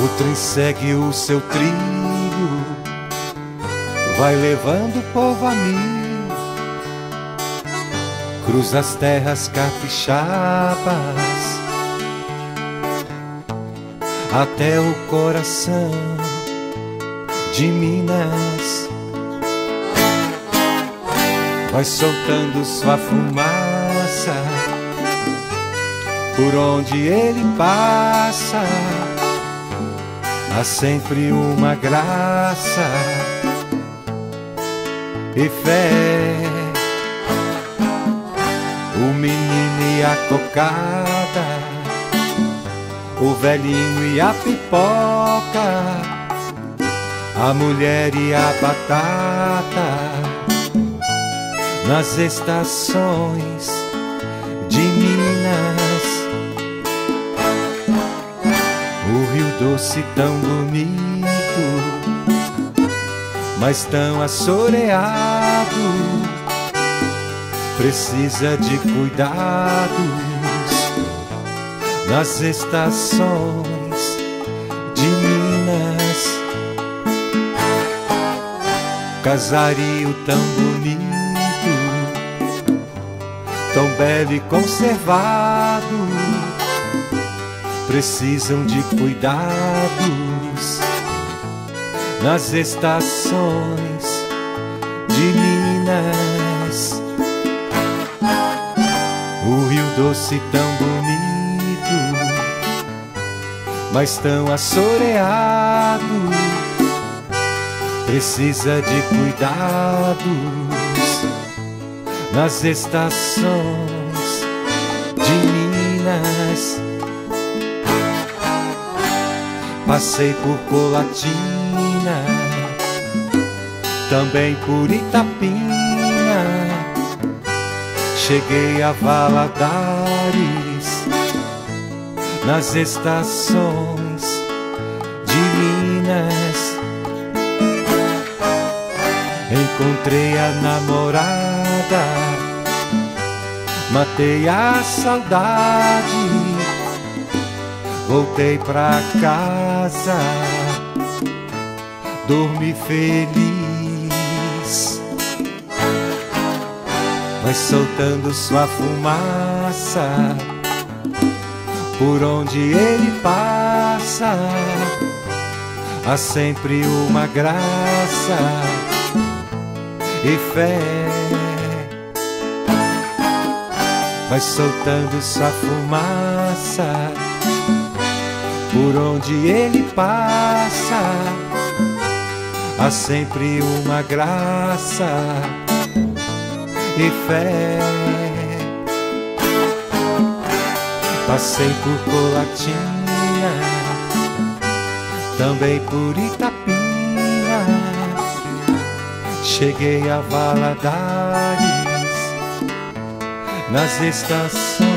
O trem segue o seu trilho, vai levando o povo a mil, cruza as terras capixabas até o coração de Minas. Vai soltando sua fumaça por onde ele passa. Há sempre uma graça e fé. O menino e a cocada, o velhinho e a pipoca, a mulher e a batata, nas estações de Minas. O Rio Doce tão bonito, mas tão assoreado, precisa de cuidados nas estações de Minas. Casario tão bonito, tão belo e conservado, precisam de cuidados nas estações de Minas. O Rio Doce tão bonito, mas tão assoreado, precisa de cuidados nas estações de Minas. Passei por Colatina, também por Itapina, cheguei a Valadares, nas estações de Minas. Encontrei a namorada, matei a saudade, voltei pra casa, dormi feliz. Vai soltando sua fumaça por onde ele passa. Há sempre uma graça e fé. Vai soltando sua fumaça por onde ele passa. Há sempre uma graça e fé. Passei por Colatina, também por Itapina, cheguei a Valadares, nas estações